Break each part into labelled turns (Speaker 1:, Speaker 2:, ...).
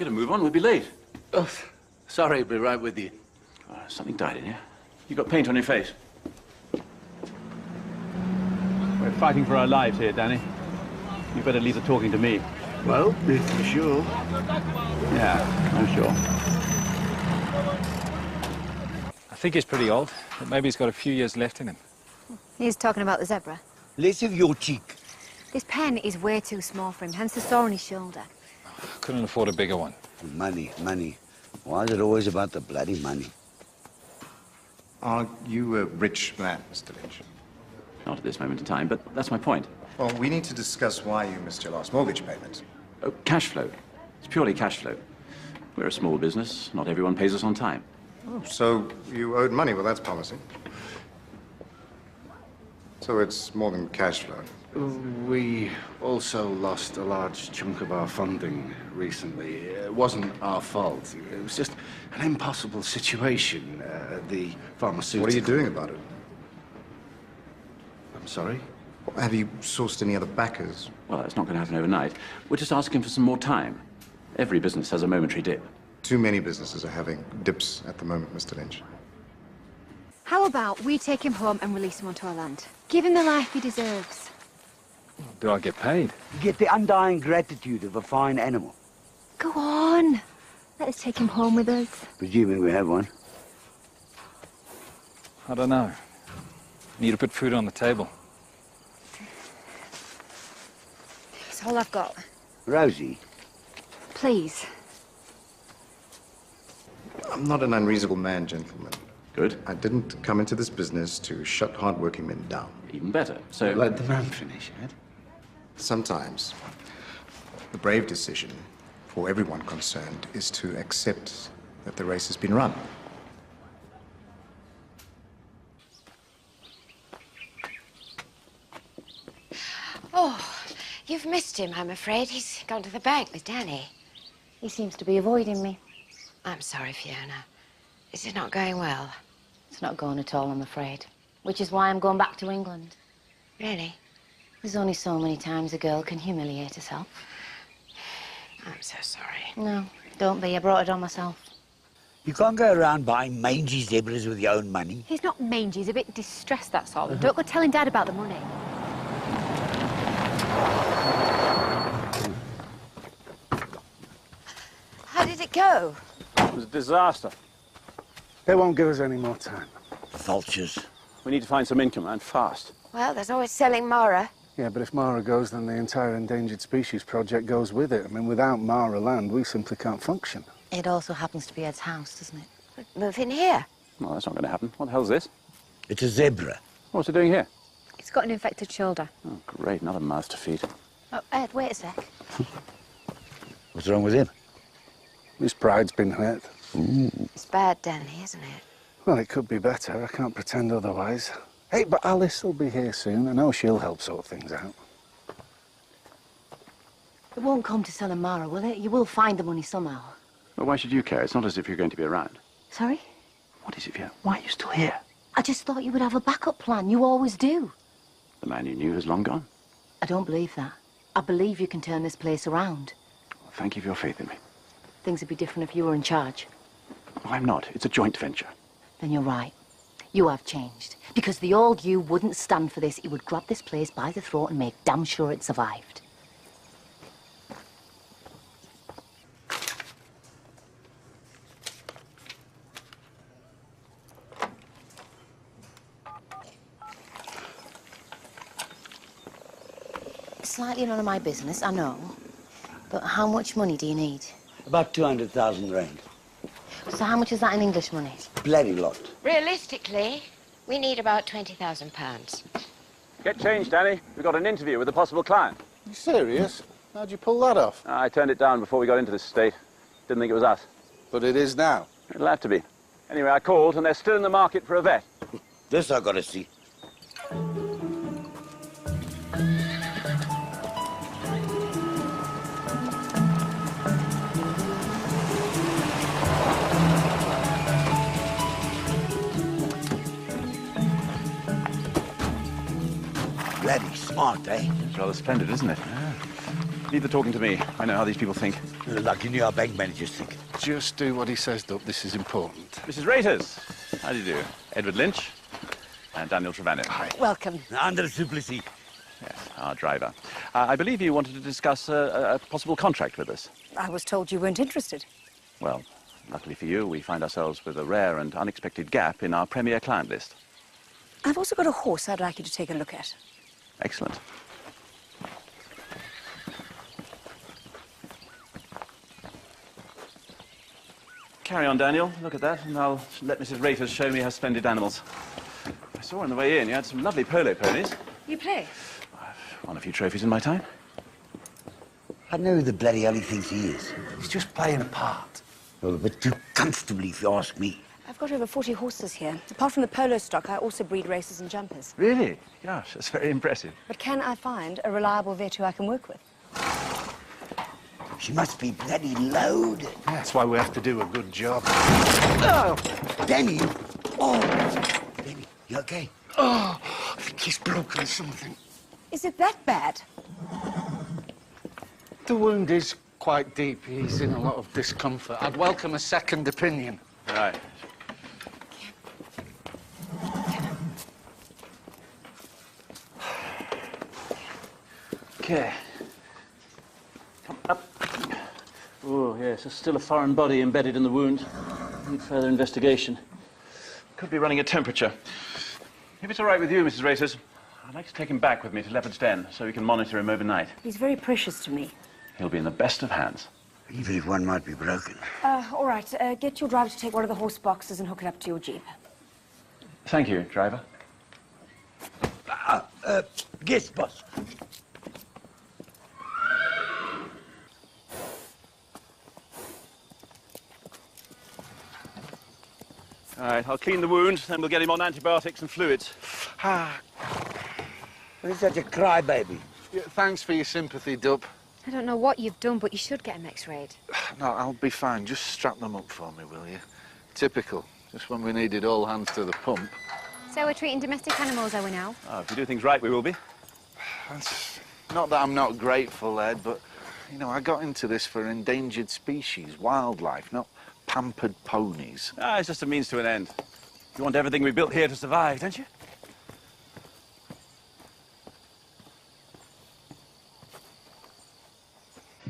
Speaker 1: get a move on. We'll be late.
Speaker 2: Oh, sorry, be right with you.
Speaker 1: Something died in here. You got paint on your face.
Speaker 3: We're fighting for our lives here, Danny. You better leave the talking to me.
Speaker 2: Well, if you're sure.
Speaker 3: Yeah, I'm sure.
Speaker 4: I think he's pretty old, but maybe he's got a few years left in him.
Speaker 5: He's talking about the zebra.
Speaker 2: Less of your cheek.
Speaker 5: This pen is way too small for him, hence the sore on his shoulder.
Speaker 4: Couldn't afford a bigger one.
Speaker 2: Money, money. Why is it always about the bloody money?
Speaker 6: Are you a rich man, Mr. Lynch?
Speaker 1: Not at this moment in time, but that's my point.
Speaker 6: Well, we need to discuss why you missed your last mortgage payment.
Speaker 1: Oh, cash flow. It's purely cash flow. We're a small business. Not everyone pays us on time.
Speaker 6: Oh, so you owed money. Well, that's promising. So it's more than cash flow.
Speaker 7: We also lost a large chunk of our funding recently. It wasn't our fault. It was just an impossible situation. The pharmaceutical...
Speaker 6: What are you doing about it?
Speaker 7: I'm sorry?
Speaker 6: Have you sourced any other backers?
Speaker 1: Well, that's not going to happen overnight. We're just asking for some more time. Every business has a momentary dip.
Speaker 6: Too many businesses are having dips at the moment, Mr. Lynch.
Speaker 5: How about we take him home and release him onto our land? Give him the life he deserves.
Speaker 4: Do I get paid?
Speaker 2: You get the undying gratitude of a fine animal.
Speaker 5: Go on. Let us take him home with us.
Speaker 2: Presuming we have one.
Speaker 4: I don't know. Need to put food on the table.
Speaker 5: It's all I've got.
Speaker 2: Rosie.
Speaker 5: Please.
Speaker 6: I'm not an unreasonable man, gentlemen.
Speaker 1: Good.
Speaker 6: I didn't come into this business to shut hard-working men down.
Speaker 1: Even better. So...
Speaker 2: Let the man finish, Ed.
Speaker 6: Sometimes, the brave decision for everyone concerned is to accept that the race has been run.
Speaker 8: Oh, you've missed him, I'm afraid. He's gone to the bank with Danny.
Speaker 5: He seems to be avoiding me.
Speaker 8: I'm sorry, Fiona. Is it not going well?
Speaker 5: It's not going at all, I'm afraid. Which is why I'm going back to England.
Speaker 8: Really?
Speaker 5: There's only so many times a girl can humiliate herself.
Speaker 8: I'm so sorry.
Speaker 5: No, don't be. I brought it on myself.
Speaker 2: You can't go around buying mangy zebras with your own money.
Speaker 5: He's not mangy. He's a bit distressed, that's all. Don't go telling Dad about the money.
Speaker 8: How did it go?
Speaker 3: It was a disaster.
Speaker 7: They won't give us any more time.
Speaker 2: Vultures.
Speaker 3: We need to find some income, and fast.
Speaker 8: Well, there's always selling Mara.
Speaker 7: Yeah, but if Mara goes, then the entire Endangered Species Project goes with it. I mean, without Mara land, we simply can't function.
Speaker 5: It also happens to be Ed's house, doesn't it?
Speaker 8: Move in here.
Speaker 1: Well, that's not going to happen. What the hell's this?
Speaker 2: It's a zebra.
Speaker 1: What's it doing here?
Speaker 5: It's got an infected shoulder.
Speaker 1: Oh, great. Another mouth to feed.
Speaker 5: Oh, Ed, wait a sec.
Speaker 2: What's wrong with him?
Speaker 7: His pride's been hurt.
Speaker 8: It's bad, Danny, isn't it?
Speaker 7: Well, it could be better. I can't pretend otherwise. Hey, but Alice will be here soon. I know she'll help sort things out.
Speaker 5: It won't come to selling Mara, will it? You will find the money somehow.
Speaker 1: Well, why should you care? It's not as if you're going to be around.
Speaker 5: Sorry?
Speaker 1: What is it, Fiona? Why are you still here?
Speaker 5: I just thought you would have a backup plan. You always do.
Speaker 1: The man you knew has long gone.
Speaker 5: I don't believe that. I believe you can turn this place around.
Speaker 1: Well, thank you for your faith in me.
Speaker 5: Things would be different if you were in charge.
Speaker 1: Well, I'm not. It's a joint venture.
Speaker 5: Then you're right. You have changed. Because the old you wouldn't stand for this. He would grab this place by the throat and make damn sure it survived. It's slightly none of my business, I know. But how much money do you need?
Speaker 2: About 200,000 rand.
Speaker 5: So how much is that in English money?
Speaker 2: Bloody lot.
Speaker 8: Realistically, we need about £20,000.
Speaker 3: Get changed, Danny. We've got an interview with a possible client.
Speaker 7: You serious? How'd you pull that off?
Speaker 3: I turned it down before we got into this state. Didn't think it was us.
Speaker 7: But it is now.
Speaker 3: It'll have to be. Anyway, I called, and they're still in the market for a vet.
Speaker 2: This I gotta see. Bloody smart, eh?
Speaker 1: It's rather splendid, isn't it? Leave the talking to me. I know how these people think.
Speaker 2: Like you knew our bank managers think.
Speaker 7: Just do what he says, Dub. This is important.
Speaker 1: Mrs. Raiters, how do you do? Edward Lynch and Daniel Trevanion. Hi.
Speaker 8: Welcome.
Speaker 2: Under Suplicy.
Speaker 1: Yes, our driver. I believe you wanted to discuss a possible contract with us.
Speaker 9: I was told you weren't interested.
Speaker 1: Well, luckily for you, we find ourselves with a rare and unexpected gap in our premier client list.
Speaker 9: I've also got a horse I'd like you to take a look at.
Speaker 1: Excellent. Carry on, Daniel. Look at that, and I'll let Mrs. Raiters show me her splendid animals. I saw on the way in you had some lovely polo ponies.
Speaker 9: You play?
Speaker 1: I've won a few trophies in my time.
Speaker 2: I know who the bloody hell he thinks he is.
Speaker 10: He's just playing a part.
Speaker 2: Well, but too comfortably, if you ask me.
Speaker 9: I've got over 40 horses here. Apart from the polo stock, I also breed racers and jumpers.
Speaker 1: Really? Gosh, that's very impressive.
Speaker 9: But can I find a reliable vet who I can work with?
Speaker 2: She must be bloody loaded.
Speaker 7: That's why we have to do a good job.
Speaker 2: Oh, Danny! Oh, Danny, you okay?
Speaker 7: Oh, I think he's broken something.
Speaker 9: Is it that bad?
Speaker 7: The wound is quite deep. He's in a lot of discomfort. I'd welcome a second opinion.
Speaker 1: Right. Okay. Come up. Oh, yes, there's still a foreign body embedded in the wound. Need further investigation. Could be running a temperature. If it's all right with you, Mrs. Raiters, I'd like to take him back with me to Leopard's Den so we can monitor him overnight.
Speaker 9: He's very precious to me.
Speaker 1: He'll be in the best of hands.
Speaker 2: Even if one might be broken.
Speaker 9: All right, get your driver to take one of the horse boxes and hook it up to your jeep.
Speaker 1: Thank you, driver.
Speaker 2: Yes, boss.
Speaker 1: All right, I'll clean the wound, then we'll get him on antibiotics and fluids.
Speaker 7: Ah,
Speaker 2: He's such a crybaby.
Speaker 7: yeah, thanks for your sympathy, Dub.
Speaker 8: I don't know what you've done, but you should get him x-rayed.
Speaker 7: No, I'll be fine. Just strap them up for me, will you? Typical. Just when we needed all hands to the pump.
Speaker 8: So we're treating domestic animals, are we now?
Speaker 1: Oh, if we do things right, we will be.
Speaker 7: That's not that I'm not grateful, Ed, but, you know, I got into this for endangered species, wildlife, not pampered ponies.
Speaker 1: Ah, it's just a means to an end. You want everything we built here to survive, don't you?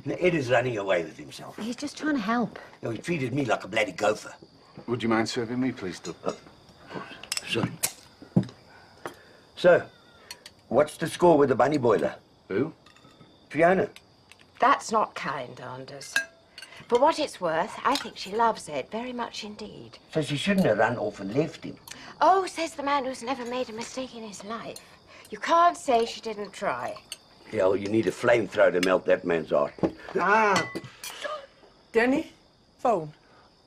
Speaker 2: Ed is running away with himself.
Speaker 5: He's just trying to help.
Speaker 2: You know, he treated me like a bloody gopher.
Speaker 7: Would you mind serving me, please, Dub?
Speaker 2: Sorry. So, what's the score with the bunny boiler?
Speaker 7: Who?
Speaker 2: Fiona.
Speaker 8: That's not kind, Anders. For what it's worth, I think she loves Ed very much indeed.
Speaker 2: So she shouldn't have run off and left him.
Speaker 8: Oh, says the man who's never made a mistake in his life. You can't say she didn't try.
Speaker 2: Yeah, well, you need a flamethrower to melt that man's heart.
Speaker 10: Ah! Danny? Phone.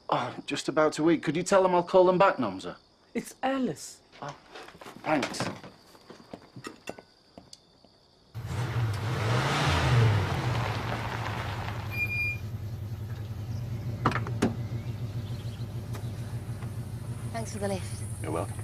Speaker 7: Oh, just about to eat. Could you tell them I'll call them back, Nomza?
Speaker 10: It's Alice.
Speaker 7: Thanks.
Speaker 5: Thanks for the lift.
Speaker 1: You're welcome.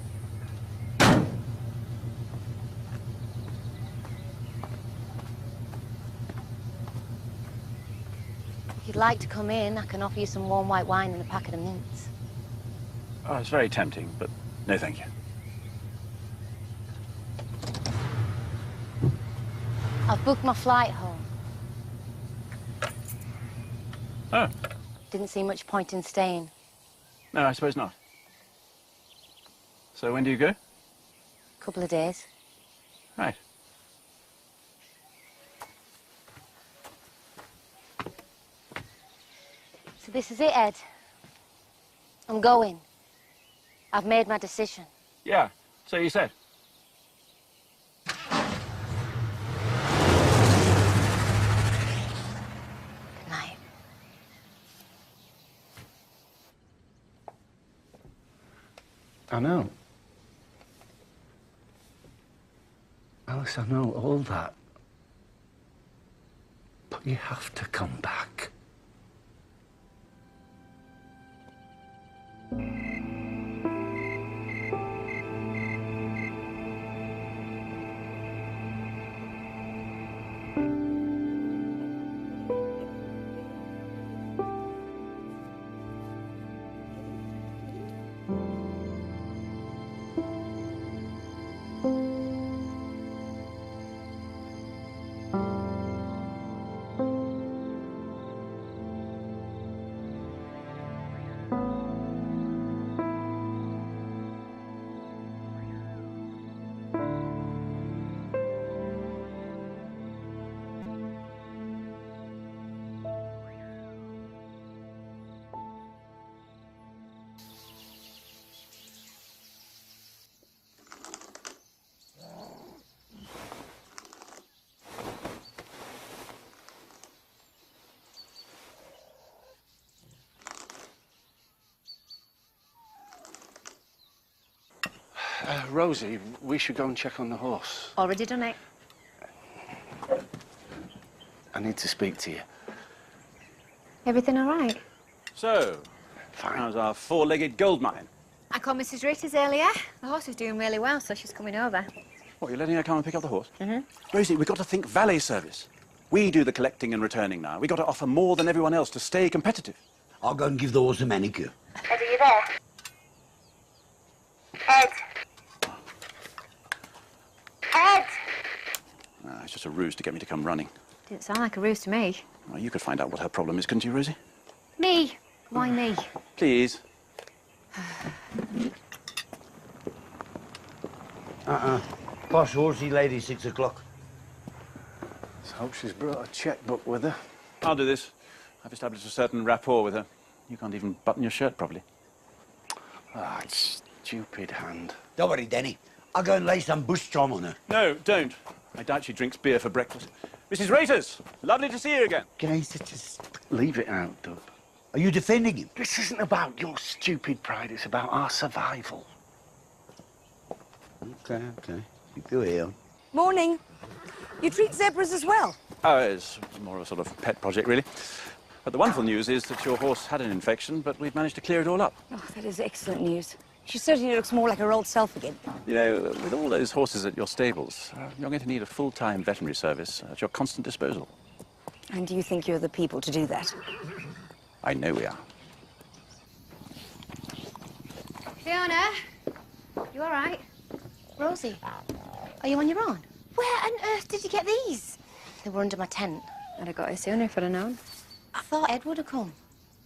Speaker 5: If you'd like to come in, I can offer you some warm white wine and a packet of mints.
Speaker 1: Oh, it's very tempting, but no thank you.
Speaker 5: I've booked my flight home.
Speaker 1: Oh,
Speaker 5: Didn't see much point in staying.
Speaker 1: no, I suppose not. So when do you go?
Speaker 5: Couple of days.
Speaker 1: Right.
Speaker 5: So this is it, Ed. I'm going. I've made my decision.
Speaker 1: Yeah, so you said.
Speaker 5: Good night.
Speaker 7: I know. Alice, I know all that. But you have to come back. Rosie, we should go and check on the horse.
Speaker 9: Already done it.
Speaker 7: I need to speak to you.
Speaker 9: Everything all right?
Speaker 3: So, how's our four-legged gold mine?
Speaker 9: I called Mrs. Ritters earlier. The horse is doing really well, so she's coming over.
Speaker 3: What, you're letting her come and pick up the horse? Rosie, we've got to think valet service. We do the collecting and returning now. We've got to offer more than everyone else to stay competitive.
Speaker 2: I'll go and give the horse a manicure.
Speaker 8: Ed, are you there? Ed! Ed!
Speaker 3: It's just a ruse to get me to come running.
Speaker 9: Didn't sound like a ruse to me.
Speaker 3: Well, you could find out what her problem is, couldn't you, Rosie?
Speaker 9: Me? Why me?
Speaker 3: Please.
Speaker 2: Posh horsey lady, 6 o'clock.
Speaker 7: Let's hope she's brought a checkbook with her.
Speaker 3: I'll do this. I've established a certain rapport with her. You can't even button your shirt properly.
Speaker 7: Ah, stupid hand.
Speaker 2: Don't worry, Danny. I'll go and lay some bush charm on her.
Speaker 3: No, don't. I doubt she drinks beer for breakfast. Mrs. Raiters, lovely to see you again.
Speaker 7: Guys, just leave it out, Dub.
Speaker 2: Are you defending him?
Speaker 7: This isn't about your stupid pride, it's about our survival.
Speaker 2: Okay. Keep your ear on.
Speaker 9: Morning. You treat zebras as well?
Speaker 3: Oh, it's more of a sort of pet project, really. But the wonderful news is that your horse had an infection, but we've managed to clear it all up.
Speaker 9: Oh, that is excellent news. She certainly looks more like her old self again.
Speaker 3: You know, with all those horses at your stables, you're going to need a full-time veterinary service at your constant disposal.
Speaker 9: And do you think you're the people to do that?
Speaker 3: I know we are.
Speaker 9: Fiona, you all right?
Speaker 5: Rosie, are you on your own?
Speaker 9: Where on earth did you get these?
Speaker 5: They were under my tent.
Speaker 9: I'd have got it sooner if I'd have known.
Speaker 5: I thought Ed would have come.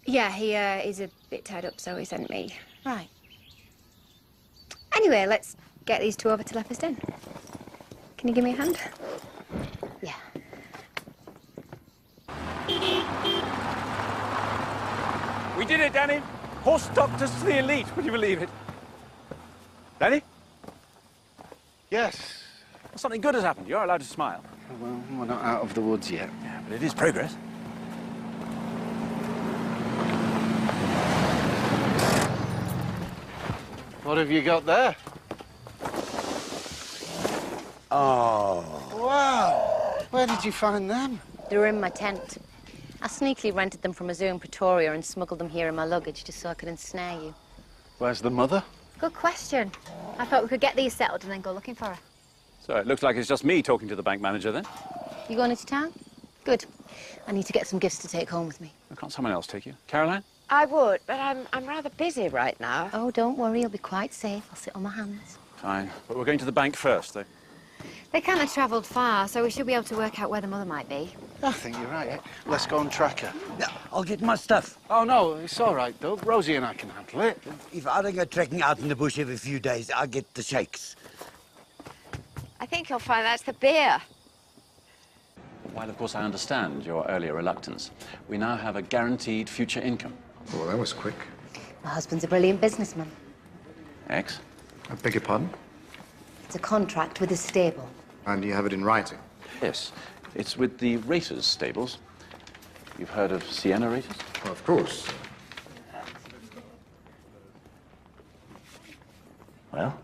Speaker 9: Yeah, he's a bit tied up, so he sent me.
Speaker 5: Right.
Speaker 9: Anyway, let's get these two over to Leopardstown. Can you give me a hand?
Speaker 5: Yeah.
Speaker 3: We did it, Danny. Horse doctors to the elite. Would you believe it? Danny?
Speaker 7: Yes.
Speaker 3: Something good has happened. You're allowed to smile.
Speaker 7: Well, we're not out of the woods yet.
Speaker 3: Yeah, but it is progress.
Speaker 7: What have you got there?
Speaker 2: Oh.
Speaker 7: Wow! Where did you find them?
Speaker 5: They were in my tent. I sneakily rented them from a zoo in Pretoria and smuggled them here in my luggage just so I could ensnare you.
Speaker 7: Where's the mother?
Speaker 9: Good question. I thought we could get these settled and then go looking for her.
Speaker 3: So it looks like it's just me talking to the bank manager then.
Speaker 5: You going into town? Good. I need to get some gifts to take home with me.
Speaker 3: Can't someone else take you? Caroline?
Speaker 8: I would, but I'm rather busy right now.
Speaker 5: Oh, don't worry. You'll be quite safe. I'll sit on my hands.
Speaker 3: Fine. But we're going to the bank first, though.
Speaker 9: They can't have travelled far, so we should be able to work out where the mother might be.
Speaker 7: I think you're right. Let's go and track her.
Speaker 2: Yeah, I'll get my stuff.
Speaker 7: Oh, no, it's all right, Doug. Rosie and I can handle it.
Speaker 2: If I don't go trekking out in the bush every few days, I'll get the shakes.
Speaker 8: I think you'll find that's the beer.
Speaker 3: While, of course, I understand your earlier reluctance, we now have a guaranteed future income.
Speaker 6: Well, that was quick.
Speaker 5: My husband's a brilliant businessman.
Speaker 3: X?
Speaker 6: I beg your pardon?
Speaker 5: It's a contract with a stable.
Speaker 6: And you have it in writing?
Speaker 3: Yes. It's with the Raiters stables. You've heard of Sienna Raiters?
Speaker 6: Well, of course.
Speaker 3: Well?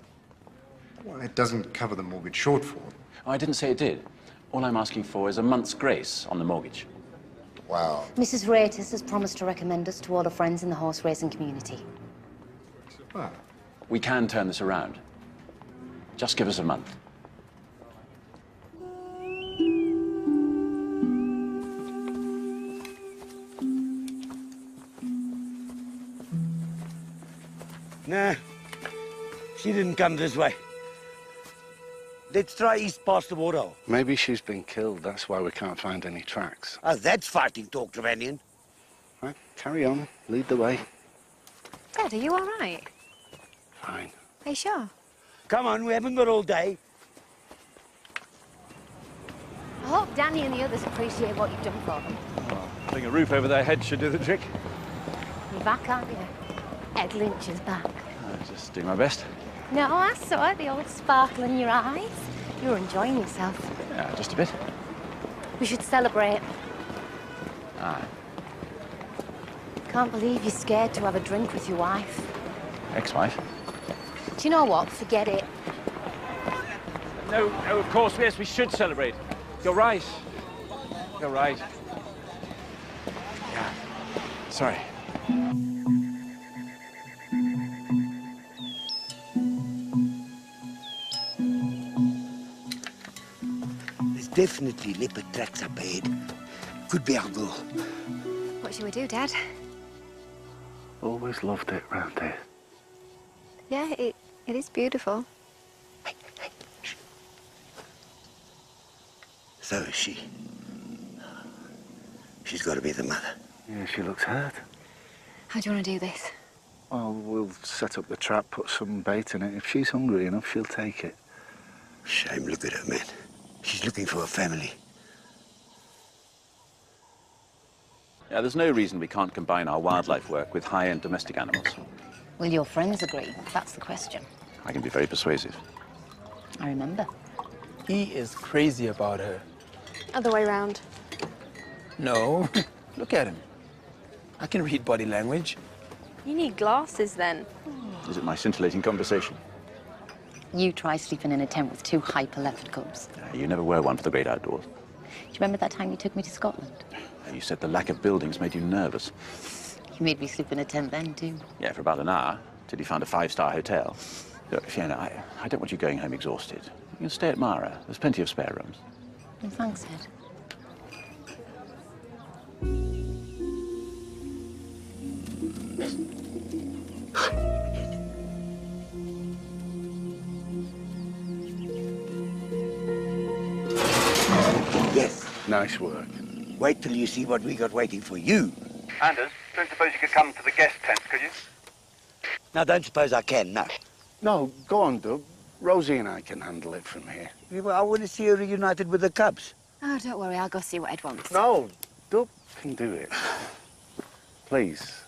Speaker 6: Well, it doesn't cover the mortgage shortfall.
Speaker 3: Oh, I didn't say it did. All I'm asking for is a month's grace on the mortgage.
Speaker 6: Wow.
Speaker 5: Mrs. Raiters has promised to recommend us to all her friends in the horse racing community.
Speaker 6: Well,
Speaker 3: We can turn this around. Just give us a month.
Speaker 2: Nah, she didn't come this way. Let's try east past the waterhole.
Speaker 7: Maybe she's been killed. That's why we can't find any tracks.
Speaker 2: Oh, that's fighting talk, Trevanian.
Speaker 7: Right, carry on. Lead the way.
Speaker 9: Dad, are you all right?
Speaker 7: Fine.
Speaker 9: Are you sure?
Speaker 2: Come on, we haven't got all day.
Speaker 5: I hope Danny and the others appreciate what you've done for them.
Speaker 3: Putting a roof over their head should do the trick.
Speaker 5: You're back, aren't you? Ed Lynch is back.
Speaker 3: I'll just do my best.
Speaker 5: No, I saw it, the old sparkle in your eyes. You were enjoying yourself.
Speaker 3: Yeah, just a bit.
Speaker 5: We should celebrate.
Speaker 3: Aye.
Speaker 5: Can't believe you're scared to have a drink with your wife.
Speaker 3: Ex-wife.
Speaker 5: Do you know what? Forget it.
Speaker 3: No, no, of course, yes, we should celebrate. You're right. You're right. Yeah. Sorry.
Speaker 2: There's definitely leopard tracks up ahead. Could be our goal.
Speaker 9: What shall we do, Dad?
Speaker 7: Always loved it round here.
Speaker 9: Yeah, it is beautiful.
Speaker 2: So is she. She's got to be the mother.
Speaker 7: Yeah, she looks hurt.
Speaker 9: How do you want to do this?
Speaker 7: Well, we'll set up the trap, put some bait in it. If she's hungry enough, she'll take it.
Speaker 2: Shame, look at her, man. She's looking for a family.
Speaker 3: Yeah, there's no reason we can't combine our wildlife work with high-end domestic animals.
Speaker 5: Will your friends agree? That's the question.
Speaker 3: I can be very persuasive.
Speaker 5: I remember.
Speaker 10: He is crazy about her.
Speaker 9: Other way round.
Speaker 10: No. Look at him. I can read body language.
Speaker 9: You need glasses, then.
Speaker 3: Is it my scintillating conversation?
Speaker 5: You try sleeping in a tent with 2 hyper leopard cubs.
Speaker 3: You never were one for the great outdoors.
Speaker 5: Do you remember that time you took me to Scotland?
Speaker 3: You said the lack of buildings made you nervous.
Speaker 5: You made me sleep in a tent then, too.
Speaker 3: Yeah, for about an hour, till you found a 5-star hotel. Look, Fiona, I don't want you going home exhausted. You can stay at Mara. There's plenty of spare rooms.
Speaker 5: Oh, thanks, Ed.
Speaker 2: Yes.
Speaker 7: Nice work.
Speaker 2: Wait till you see what we got waiting for you.
Speaker 11: Anders, don't suppose you could come to the guest tent, could you?
Speaker 2: Now, don't suppose I can, no.
Speaker 7: No, go on, Doug. Rosie and I can handle it from here.
Speaker 2: Yeah, well, I want to see her reunited with the Cubs.
Speaker 9: Oh, don't worry. I'll go see what Ed wants.
Speaker 7: No, Doug can do it. Please.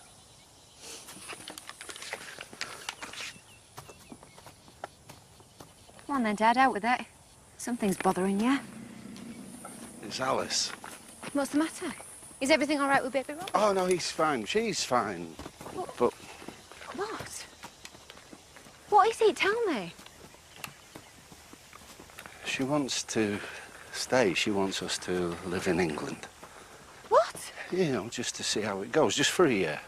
Speaker 9: Come on then, Dad. Out with it. Something's bothering you.
Speaker 7: It's Alice.
Speaker 9: What's the matter? Is everything all right with Baby Rob?
Speaker 7: Oh, no, he's fine. She's fine. But
Speaker 9: What? What is it? Tell me.
Speaker 7: she wants to stay. She wants us to live in England.
Speaker 9: What?
Speaker 7: You know, just to see how it goes, just for a year.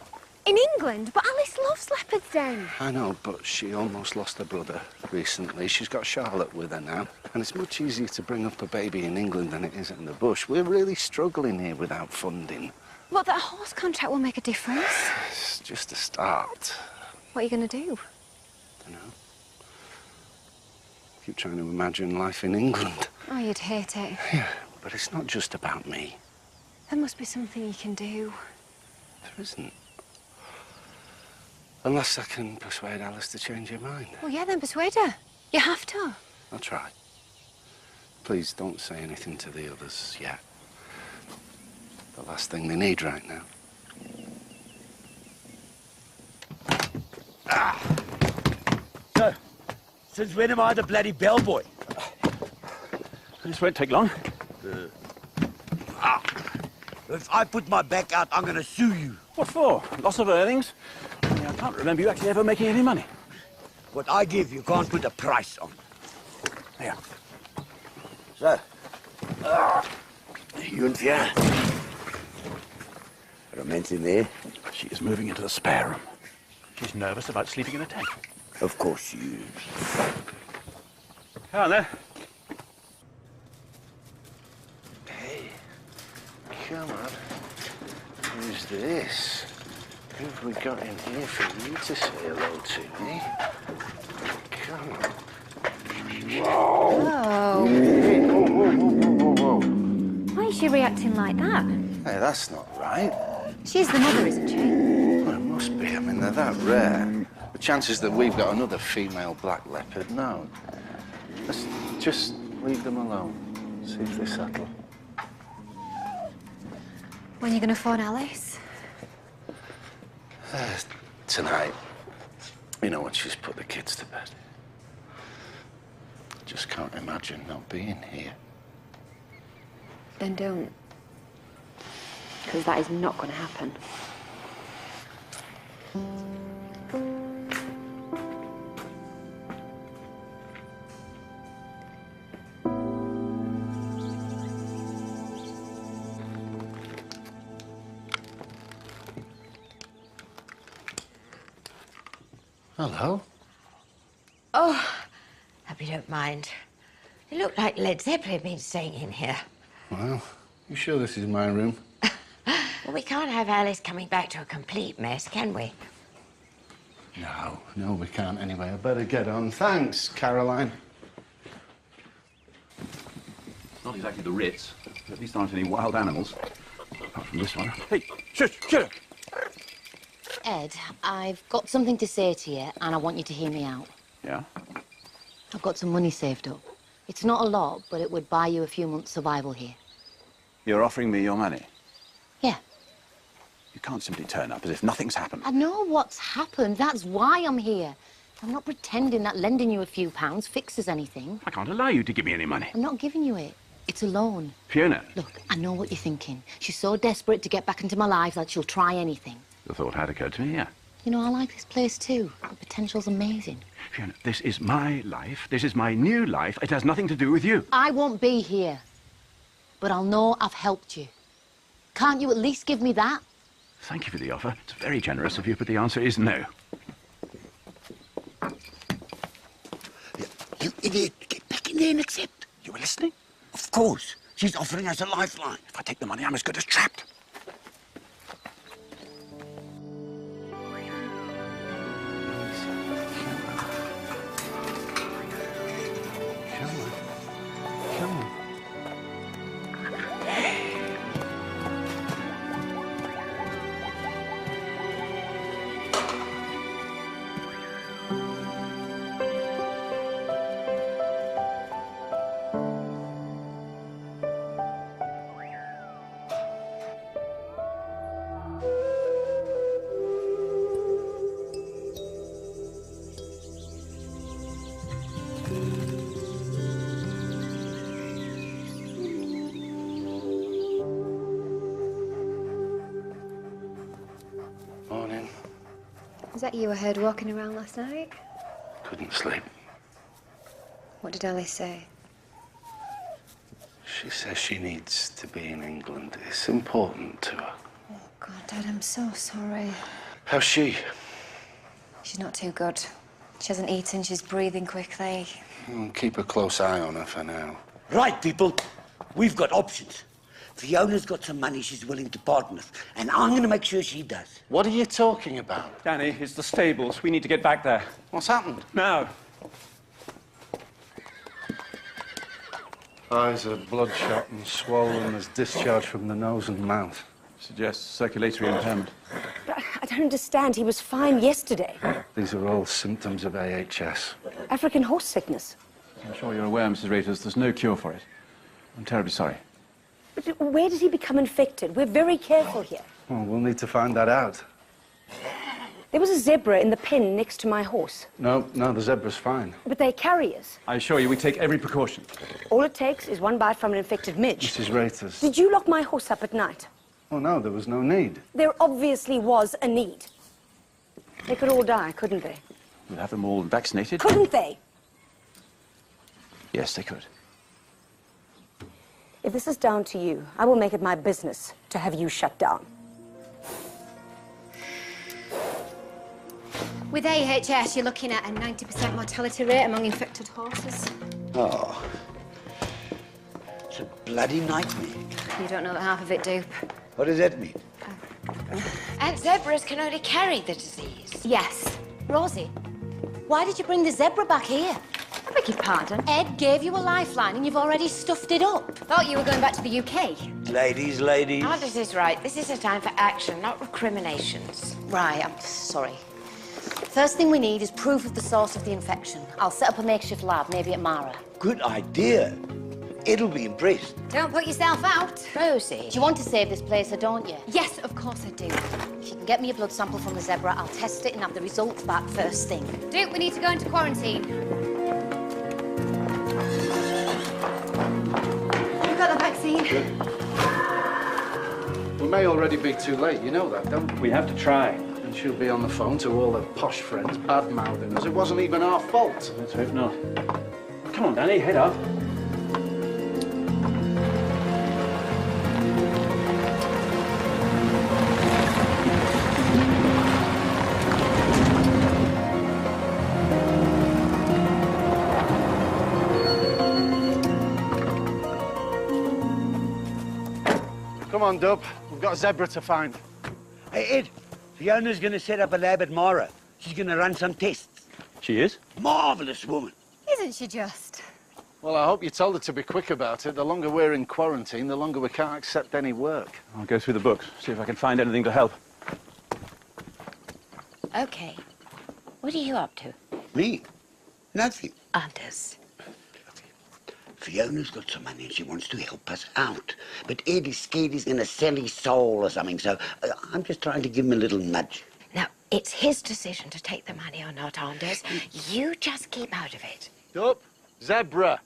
Speaker 9: In England? But Alice loves Leopard's Den.
Speaker 7: I know, but she almost lost her brother recently. She's got Charlotte with her now. And it's much easier to bring up a baby in England than it is in the bush. We're really struggling here without funding.
Speaker 9: What, that horse contract will make a difference?
Speaker 7: It's just a start.
Speaker 9: What are you going to do?
Speaker 7: You know? Keep trying to imagine life in England.
Speaker 9: Oh, you'd hate it.
Speaker 7: Yeah, but it's not just about me.
Speaker 9: There must be something you can do.
Speaker 7: There isn't. Unless I can persuade Alice to change her mind.
Speaker 9: Well, yeah, then persuade her. You have to.
Speaker 7: I'll try. Please don't say anything to the others yet. The last thing they need right now.
Speaker 2: So, since when am I the bloody bellboy?
Speaker 3: This won't take long.
Speaker 2: If I put my back out, I'm going to sue you.
Speaker 3: What for? Loss of earnings? I can't remember you actually ever making any money.
Speaker 2: What I give, you can't put a price on.
Speaker 3: Here.
Speaker 2: So, you and Fiona. Romance in there?
Speaker 3: She is moving into the spare room. She's nervous about sleeping in a tent.
Speaker 2: Of course she is.
Speaker 3: Come on, there.
Speaker 7: Hey, come on. Who's this? Who have we got in here for you to say hello to me? Come on.
Speaker 9: Oh.
Speaker 7: Hey, whoa, whoa, whoa, whoa, whoa, whoa.
Speaker 9: Why is she reacting like that?
Speaker 7: Hey, that's not right.
Speaker 9: She's the mother, isn't she?
Speaker 7: Well, it must be. I mean, they're that rare. The chances that we've got another female black leopard, no. Let's just leave them alone. See if they settle.
Speaker 9: When are you going to phone Alice?
Speaker 7: Tonight. You know, when she's put the kids to bed. Just can't imagine not being here.
Speaker 9: Then don't. Because that is not going to happen.
Speaker 7: Hello.
Speaker 8: Oh, hope you don't mind. It looked like Led Zeppelin had been staying in here.
Speaker 7: Well, you sure this is my room?
Speaker 8: Well, we can't have Alice coming back to a complete mess, can we?
Speaker 7: No, we can't anyway. I better get on. Thanks, Caroline.
Speaker 3: Not exactly the Ritz. At least aren't any wild animals. Apart from this one. Hey, shush, shut up!
Speaker 5: Ed, I've got something to say to you, and I want you to hear me out.
Speaker 3: Yeah?
Speaker 5: I've got some money saved up. It's not a lot, but it would buy you a few months' survival here.
Speaker 3: You're offering me your money?
Speaker 5: Yeah.
Speaker 3: You can't simply turn up as if nothing's happened.
Speaker 5: I know what's happened. That's why I'm here. I'm not pretending that lending you a few pounds fixes anything.
Speaker 3: I can't allow you to give me any money.
Speaker 5: I'm not giving you it. It's a loan.
Speaker 3: Fiona.
Speaker 5: Look, I know what you're thinking. She's so desperate to get back into my life that she'll try anything.
Speaker 3: The thought had occurred to me, yeah.
Speaker 5: You know, I like this place too. The potential's amazing.
Speaker 3: Fiona, this is my life. This is my new life. It has nothing to do with you.
Speaker 5: I won't be here, but I'll know I've helped you. Can't you at least give me that?
Speaker 3: Thank you for the offer. It's very generous of you, but the answer is no.
Speaker 2: You idiot. Get back in there and accept.
Speaker 3: You were listening?
Speaker 2: Of course. She's offering us a lifeline.
Speaker 3: If I take the money, I'm as good as trapped.
Speaker 7: Come on. Morning.
Speaker 9: Was that you I heard walking around last night?
Speaker 7: Couldn't sleep.
Speaker 9: What did Alice say?
Speaker 7: She says she needs to be in England. It's important to her.
Speaker 9: Oh, God, Dad, I'm so sorry.
Speaker 7: How's she?
Speaker 9: She's not too good. She hasn't eaten, she's breathing quickly.
Speaker 7: Keep a close eye on her for now.
Speaker 2: Right, people. We've got options. Fiona's got some money she's willing to pardon us, and I'm going to make sure she does.
Speaker 7: What are you talking about?
Speaker 4: Danny, it's the stables. We need to get back there.
Speaker 7: What's happened?
Speaker 4: Now.
Speaker 7: Eyes are bloodshot and swollen as discharge from the nose and mouth.
Speaker 3: Suggests circulatory impairment.
Speaker 12: But I don't understand. He was fine yesterday.
Speaker 7: These are all symptoms of AHS.
Speaker 12: African horse sickness.
Speaker 3: I'm sure you're aware, Mrs. Reuters, there's no cure for it. I'm terribly sorry.
Speaker 12: But where did he become infected? We're very careful here.
Speaker 7: Well, we'll need to find that out.
Speaker 12: There was a zebra in the pen next to my horse.
Speaker 7: No, the zebra's fine.
Speaker 12: But they're carriers.
Speaker 4: I assure you, we take every precaution.
Speaker 12: All it takes is one bite from an infected midge.
Speaker 7: Mrs. Reuters.
Speaker 12: Did you lock my horse up at night?
Speaker 7: Oh, no, there was no need.
Speaker 12: There obviously was a need. They could all die, couldn't they?
Speaker 3: We'll have them all vaccinated.
Speaker 12: Couldn't they?
Speaker 3: Yes, they could.
Speaker 12: If this is down to you, I will make it my business to have you shut down.
Speaker 9: With AHS, you're looking at a 90% mortality rate among infected horses.
Speaker 2: Oh. It's a bloody nightmare.
Speaker 9: You don't know that half of it, Dupe.
Speaker 2: What does that mean?
Speaker 8: And zebras can only carry the disease.
Speaker 5: Yes. Rosie, why did you bring the zebra back here?
Speaker 9: I beg your pardon?
Speaker 5: Ed gave you a lifeline and you've already stuffed it up.
Speaker 9: Thought you were going back to the UK.
Speaker 2: Ladies.
Speaker 8: Anders is right. This is a time for action, not recriminations.
Speaker 5: Right, I'm sorry. First thing we need is proof of the source of the infection. I'll set up a makeshift lab, maybe at Mara.
Speaker 2: Good idea. It'll be impressed.
Speaker 9: Don't put yourself out.
Speaker 8: Rosie.
Speaker 5: Do you want to save this place or don't you?
Speaker 9: Yes, of course I do.
Speaker 5: If you can get me a blood sample from the zebra, I'll test it and have the results back first thing.
Speaker 9: Duke, we need to go into quarantine. You got the vaccine?
Speaker 7: We may already be too late, you know that, don't
Speaker 4: We have to try.
Speaker 7: And she'll be on the phone to all her posh friends, bad-mouthing us. It wasn't even our fault.
Speaker 4: Let's hope not. Come on, Danny, head up.
Speaker 7: on, Dub. We've got a zebra to find.
Speaker 2: Hey, Ed, Fiona's going to set up a lab at Mara. She's going to run some tests.
Speaker 1: She is?
Speaker 2: Marvellous woman.
Speaker 9: Isn't she just?
Speaker 7: Well, I hope you told her to be quick about it. The longer we're in quarantine, the longer we can't accept any work.
Speaker 3: I'll go through the books, see if I can find anything to help.
Speaker 8: Okay. What are you up to?
Speaker 2: Me? Nothing.
Speaker 8: Anders.
Speaker 2: Fiona's got some money and she wants to help us out. But Ed is scared he's going to sell his soul or something, so I'm just trying to give him a little nudge.
Speaker 8: Now, it's his decision to take the money or not, Anders. You just keep out of it.
Speaker 7: Dub, zebra.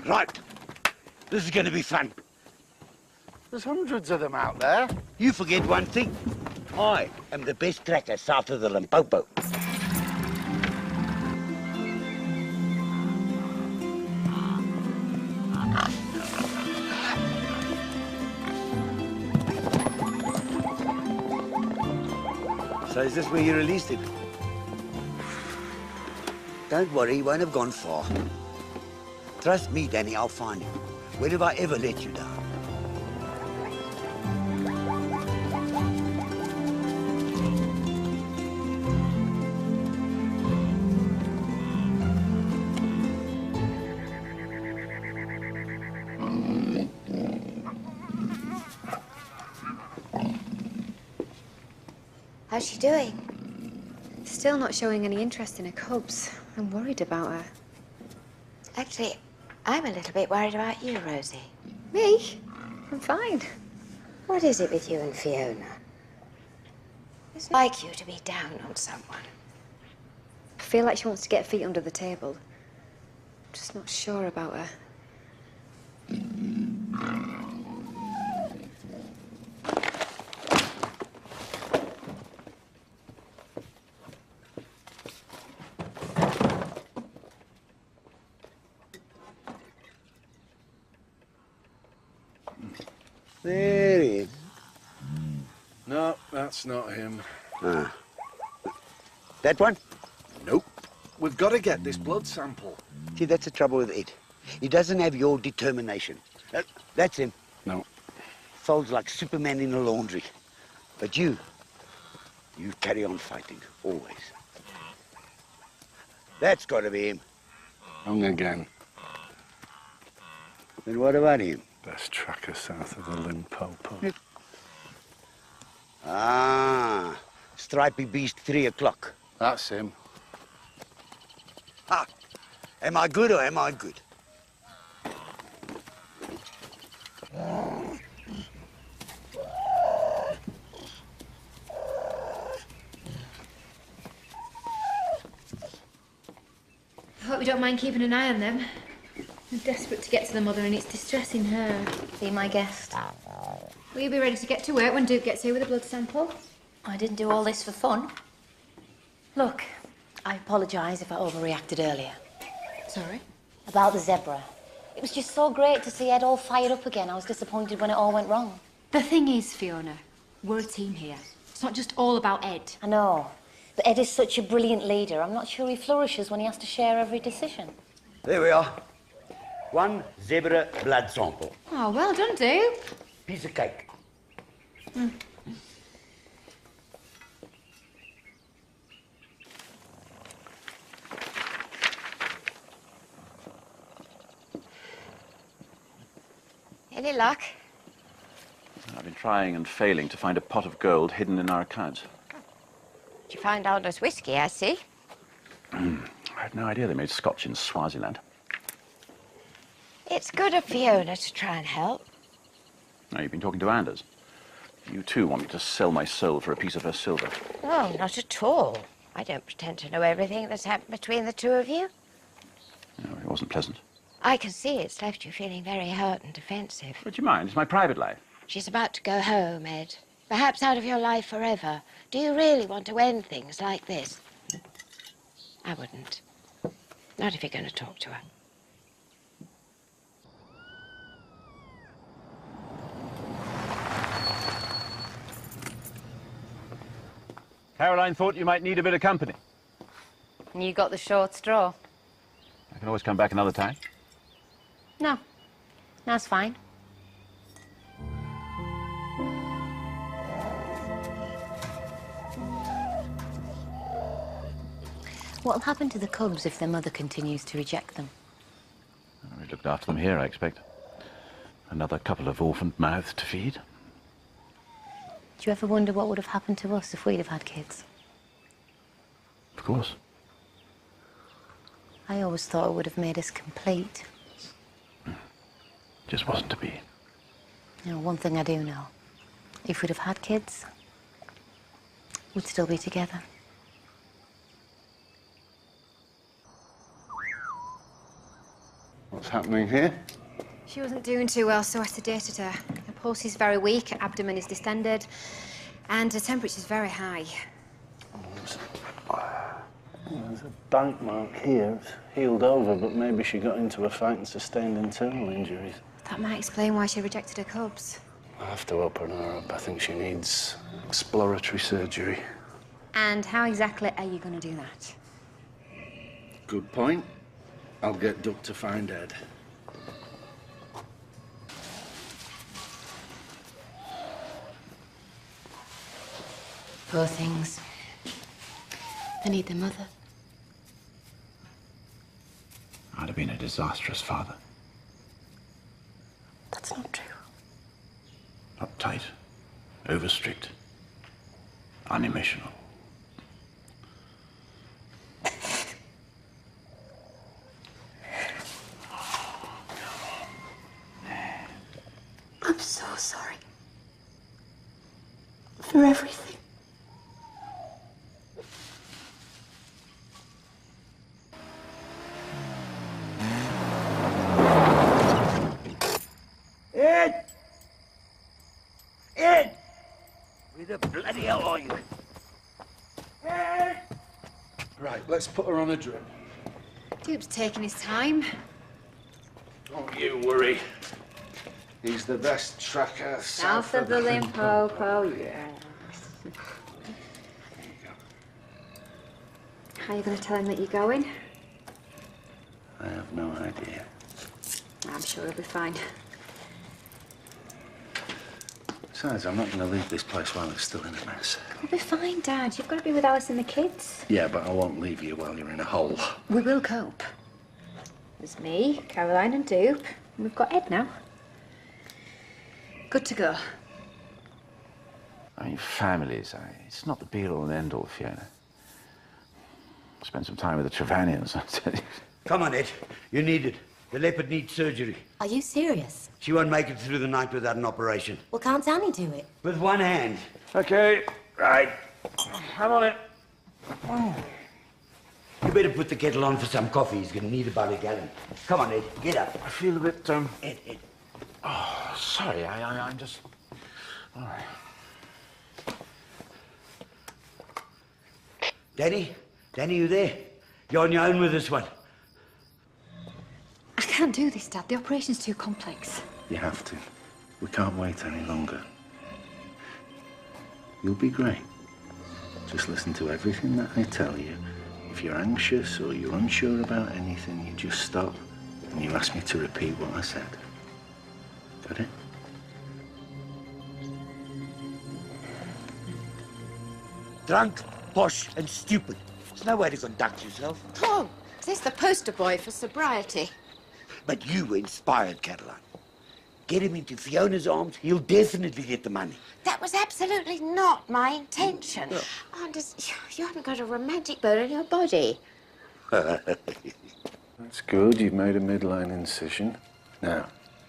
Speaker 2: Right. This is going to be fun.
Speaker 7: There's hundreds of them out there.
Speaker 2: You forget one thing. I am the best tracker south of the Limpopo. So is this where you released him? Don't worry, he won't have gone far. Trust me, Danny, I'll find him. When have I ever let you down?
Speaker 9: How's she doing? Still not showing any interest in her cubs. I'm worried about her.
Speaker 8: Actually, I'm a little bit worried about you, Rosie.
Speaker 9: Me? I'm fine.
Speaker 8: What is it with you and Fiona? It's like you to be down on someone.
Speaker 9: I feel like she wants to get her feet under the table. I'm just not sure about her.
Speaker 2: There he is.
Speaker 7: No, that's not him.
Speaker 2: Ah. That one?
Speaker 7: Nope. We've got to get this blood sample.
Speaker 2: See, that's the trouble with Ed. He doesn't have your determination. That's him.
Speaker 7: No.
Speaker 2: Folds like Superman in a laundry. But you carry on fighting, always. That's got to be him.
Speaker 7: Wrong again.
Speaker 2: Then what about him?
Speaker 7: Best tracker south of the Limpopo.
Speaker 2: Ah, Stripey Beast, 3 o'clock.
Speaker 7: That's him.
Speaker 2: Ha! Am I good or am I good?
Speaker 9: I hope you don't mind keeping an eye on them. I'm desperate to get to the mother and it's distressing her.
Speaker 5: Be my guest.
Speaker 9: Will you be ready to get to work when Duke gets here with a blood sample?
Speaker 5: I didn't do all this for fun. Look, I apologise if I overreacted earlier.
Speaker 9: Sorry?
Speaker 5: About the zebra. It was just so great to see Ed all fired up again. I was disappointed when it all went wrong.
Speaker 9: The thing is, Fiona, we're a team here. It's not just all about Ed.
Speaker 5: I know. But Ed is such a brilliant leader. I'm not sure he flourishes when he has to share every decision.
Speaker 2: There we are. 1 zebra blood sample.
Speaker 9: Oh, well done, Duke.
Speaker 2: Piece of cake.
Speaker 8: Any luck?
Speaker 3: I've been trying and failing to find a pot of gold hidden in our accounts.
Speaker 8: Did you find Anders whiskey, I see?
Speaker 3: I had no idea they made scotch in Swaziland.
Speaker 8: It's good of Fiona to try and help.
Speaker 3: Now, you've been talking to Anders. You too want me to sell my soul for a piece of her silver.
Speaker 8: Oh, not at all. I don't pretend to know everything that's happened between the two of you.
Speaker 3: No, it wasn't pleasant.
Speaker 8: I can see it's left you feeling very hurt and defensive.
Speaker 3: Would you mind? It's my private life.
Speaker 8: She's about to go home, Ed. Perhaps out of your life forever. Do you really want to end things like this? I wouldn't. Not if you're going to talk to her.
Speaker 3: Caroline thought you might need a bit of company.
Speaker 5: You got the short straw.
Speaker 3: I can always come back another time.
Speaker 5: No. That's fine. What'll happen to the cubs if their mother continues to reject them?
Speaker 3: We looked after them here, I expect. Another couple of orphaned mouths to feed.
Speaker 5: Do you ever wonder what would have happened to us if we'd have had kids?
Speaker 3: Of course.
Speaker 5: I always thought it would have made us complete.
Speaker 3: Just wasn't to be.
Speaker 5: You know, one thing I do know. If we'd have had kids, we'd still be together.
Speaker 7: What's happening here?
Speaker 9: She wasn't doing too well, so I sedated her. Her pulse is very weak, her abdomen is distended, and her temperature's very high.
Speaker 7: There's a bite mark here. It's healed over, but maybe she got into a fight and sustained internal injuries.
Speaker 9: That might explain why she rejected her cubs.
Speaker 7: I have to open her up. I think she needs exploratory surgery.
Speaker 9: And how exactly are you going to do that?
Speaker 7: Good point. I'll get Duck to find Ed.
Speaker 5: Poor things. They need their mother.
Speaker 3: I'd have been a disastrous father.
Speaker 5: That's not true.
Speaker 3: Uptight, over-strict, unemotional.
Speaker 5: I'm so sorry. For everything.
Speaker 2: Ed! Ed! Where the bloody hell are you? Ed!
Speaker 7: Right, let's put her on a drip.
Speaker 9: Duke's taking his time.
Speaker 7: Don't you worry. He's the best tracker
Speaker 9: South of the Limpopo, yes. How are you going to tell him that you're going?
Speaker 7: I have no idea.
Speaker 9: I'm sure he'll be fine.
Speaker 7: Besides, I'm not going to leave this place while it's still in a mess.
Speaker 9: We'll be fine, Dad. You've got to be with Alice and the kids.
Speaker 7: Yeah, but I won't leave you while you're in a hole.
Speaker 9: We will cope. There's me, Caroline and Dupe. And we've got Ed now. Good to go.
Speaker 3: I mean, families, it's not the be-all and end-all, Fiona. Spend some time with the Trevanians, I tell you.
Speaker 2: Come on, Ed. You're needed. The leopard needs surgery.
Speaker 5: Are you serious?
Speaker 2: She won't make it through the night without an operation.
Speaker 5: Well, can't Danny do it?
Speaker 2: With one hand.
Speaker 3: Okay, right. I'm on it.
Speaker 2: You better put the kettle on for some coffee. He's going to need about a gallon. Come on, Ed. Get up.
Speaker 3: I feel a bit,
Speaker 2: Ed.
Speaker 3: Oh, sorry, I'm just... All right.
Speaker 2: Danny? Danny, you there? You're on your own with this one.
Speaker 9: I can't do this, Dad. The operation's too complex.
Speaker 7: You have to. We can't wait any longer. You'll be great. Just listen to everything that I tell you. If you're anxious or you're unsure about anything, you just stop and you ask me to repeat what I said. Got it?
Speaker 2: Drunk, posh, and stupid. There's no way to conduct yourself.
Speaker 8: Oh, is this the poster boy for sobriety?
Speaker 2: But you inspired Caroline. Get him into Fiona's arms, he'll definitely get the money.
Speaker 8: That was absolutely not my intention. Oh, you haven't got a romantic bone in your body.
Speaker 7: That's good. You've made a midline incision. Now,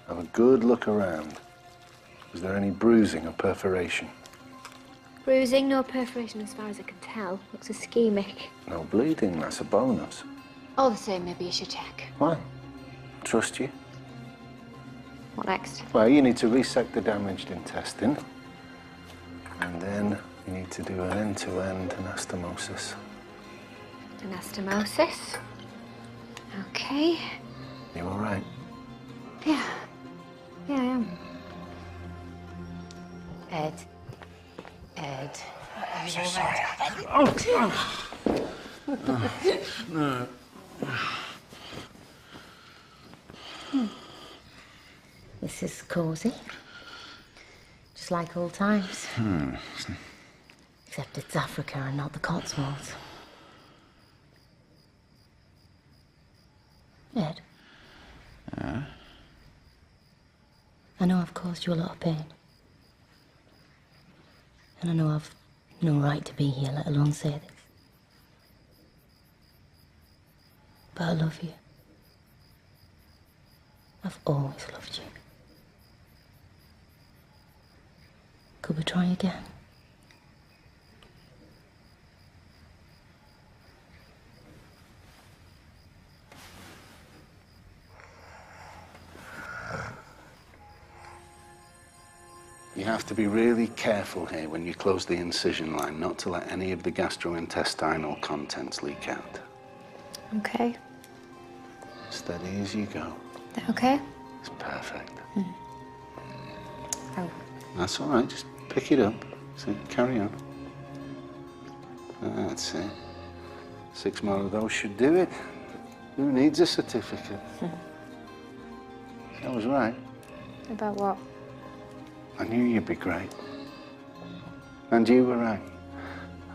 Speaker 7: have a good look around. Is there any bruising or perforation?
Speaker 9: Bruising, no perforation as far as I can tell. Looks ischemic.
Speaker 7: No bleeding. That's a bonus.
Speaker 9: All the same, maybe you should check.
Speaker 7: Why? Trust you.
Speaker 9: What next?
Speaker 7: Well, you need to resect the damaged intestine. And then you need to do an end-to-end anastomosis.
Speaker 9: Anastomosis. Okay.
Speaker 7: You all right?
Speaker 9: Yeah. Yeah, I am.
Speaker 5: Ed. Ed.
Speaker 3: I'm so sorry.
Speaker 7: No.
Speaker 5: This is cosy. Just like old times. Except it's Africa and not the Cotswolds. Ed? I know I've caused you a lot of pain. And I know I've no right to be here, let alone say this. But I love you. I've always loved you. Could we try again?
Speaker 7: You have to be really careful here when you close the incision line, not to let any of the gastrointestinal contents leak out.
Speaker 9: Okay.
Speaker 7: Steady as you go.
Speaker 9: That okay?
Speaker 7: It's perfect.
Speaker 9: Oh.
Speaker 7: That's all right, just pick it up. See, carry on. That's it. 6 more of those should do it. Who needs a certificate? I was right.
Speaker 9: About what?
Speaker 7: I knew you'd be great. And you were right.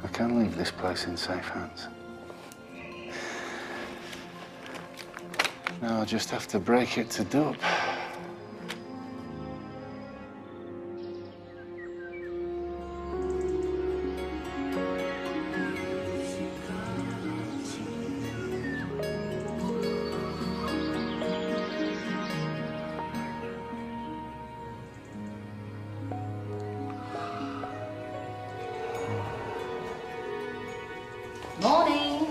Speaker 7: I can leave this place in safe hands. Now I'll just have to break it to dope.
Speaker 5: Morning.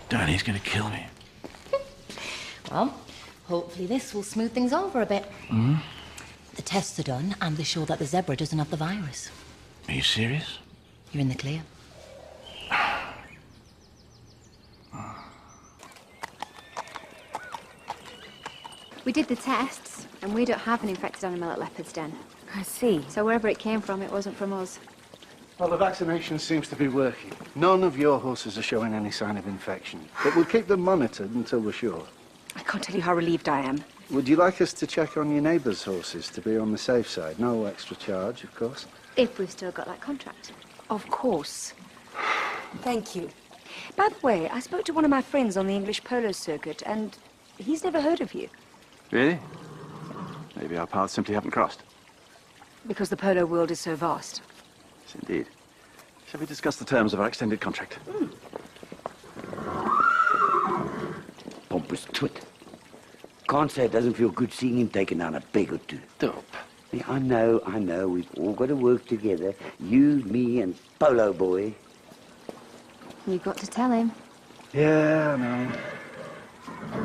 Speaker 3: Danny's gonna kill me.
Speaker 5: Well, hopefully this will smooth things over a bit. The tests are done, and they show that the zebra doesn't have the virus.
Speaker 3: Are you serious?
Speaker 5: You're in the clear.
Speaker 9: We did the tests, and we don't have an infected animal at Leopard's Den.
Speaker 12: I see.
Speaker 9: So wherever it came from, it wasn't from us.
Speaker 7: Well, the vaccination seems to be working. None of your horses are showing any sign of infection, but we'll keep them monitored until we're sure.
Speaker 12: I can't tell you how relieved I am.
Speaker 7: Would you like us to check on your neighbour's horses to be on the safe side? No extra charge, of course.
Speaker 9: If we've still got that contract.
Speaker 12: Of course. Thank you. By the way, I spoke to one of my friends on the English polo circuit, and he's never heard of you.
Speaker 3: Really? Maybe our paths simply haven't crossed.
Speaker 12: Because the polo world is so vast.
Speaker 3: Yes, indeed. Shall we discuss the terms of our extended contract?
Speaker 2: Pompous twit. Can't say it doesn't feel good seeing him taking down a peg or two.
Speaker 7: Dope.
Speaker 2: Yeah, I know. We've all got to work together. You, me, and Polo Boy.
Speaker 9: You've got to tell him.
Speaker 7: Yeah, I know.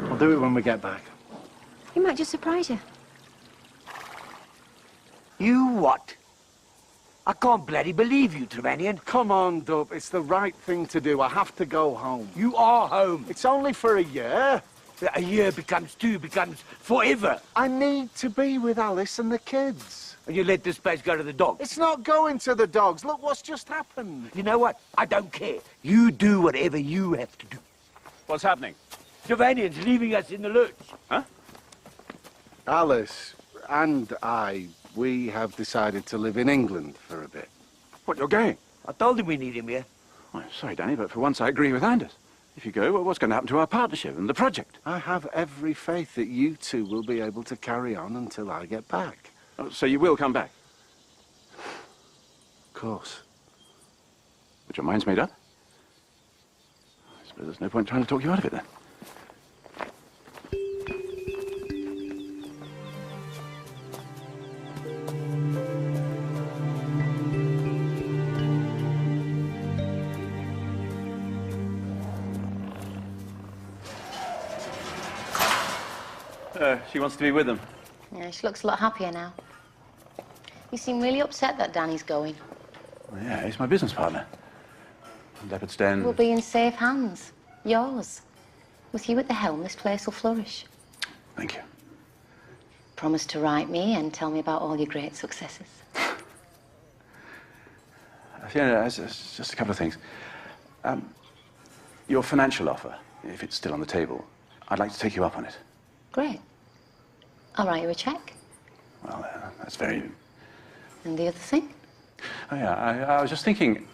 Speaker 7: I'll do it when we get back.
Speaker 9: He might just surprise you.
Speaker 2: You what? I can't bloody believe you, Trevanian.
Speaker 7: Come on, Dub. It's the right thing to do. I have to go home.
Speaker 2: You are home.
Speaker 7: It's only for a year.
Speaker 2: A year becomes two, becomes forever.
Speaker 7: I need to be with Alice and the kids.
Speaker 2: And you let this place go to the dogs.
Speaker 7: It's not going to the dogs. Look what's just happened.
Speaker 2: You know what? I don't care. You do whatever you have to do.
Speaker 3: What's happening?
Speaker 2: Trevanian's leaving us in the lurch.
Speaker 3: Huh?
Speaker 7: Alice and I, we have decided to live in England for a bit.
Speaker 3: What, you're going?
Speaker 2: I told him we need him here.
Speaker 3: Oh, sorry, Danny, but for once I agree with Anders. If you go, well, what's going to happen to our partnership and the project?
Speaker 7: I have every faith that you two will be able to carry on until I get back.
Speaker 3: Oh, so you will come back?
Speaker 7: Of course.
Speaker 3: But your mind's made up? I suppose there's no point trying to talk you out of it, then. She wants to be with them.
Speaker 5: Yeah, she looks a lot happier now. You seem really upset that Danny's going.
Speaker 3: Well, yeah, he's my business partner. Leopard's Den.
Speaker 5: We'll be in safe hands. Yours. With you at the helm, this place will flourish.
Speaker 3: Thank you.
Speaker 5: Promise to write me and tell me about all your great successes.
Speaker 3: Fiona, just a couple of things. Your financial offer, if it's still on the table, I'd like to take you up on it.
Speaker 5: Great. I'll write you a cheque.
Speaker 3: Well, that's very...
Speaker 5: And the other thing?
Speaker 3: Oh, yeah, I was just thinking,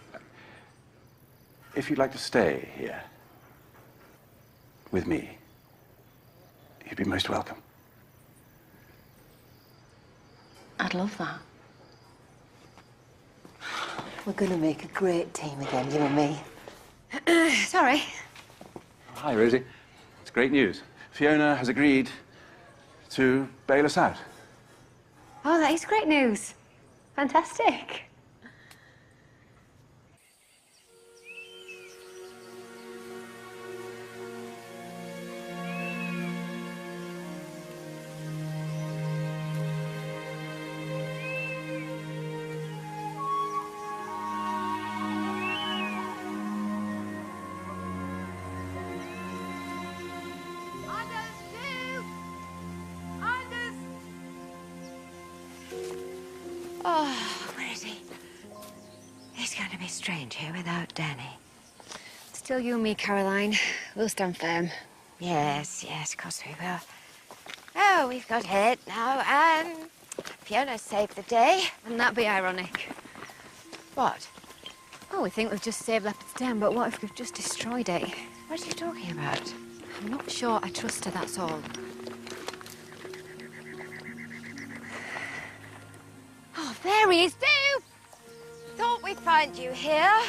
Speaker 3: if you'd like to stay here with me, you'd be most welcome.
Speaker 5: I'd love that. We're going to make a great team again, you and me.
Speaker 9: Sorry.
Speaker 3: Hi, Rosie. It's great news. Fiona has agreed to bail us out.
Speaker 9: Oh, that is great news. Fantastic.
Speaker 8: Oh, where is he? It's going to be strange here without Danny.
Speaker 9: Still you and me, Caroline. We'll stand firm.
Speaker 8: Yes, yes, of course we will. Oh, we've got Ed now, and Fiona saved the day.
Speaker 9: Wouldn't that be ironic?
Speaker 8: What?
Speaker 9: Oh, we think we've just saved Leopard's Den, but what if we've just destroyed it?
Speaker 8: What are you talking about?
Speaker 9: I'm not sure I trust her, that's all.
Speaker 8: Oh, there he is, Dave! Thought we'd find you here.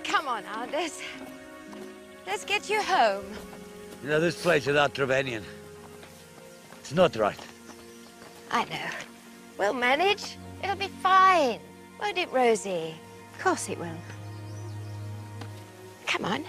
Speaker 8: Come on, Anders. Let's get you home.
Speaker 2: You know, this place without Trevanion, it's not right.
Speaker 8: I know. We'll manage. It'll be fine. Won't it, Rosie?
Speaker 9: Of course it will.
Speaker 8: Come on.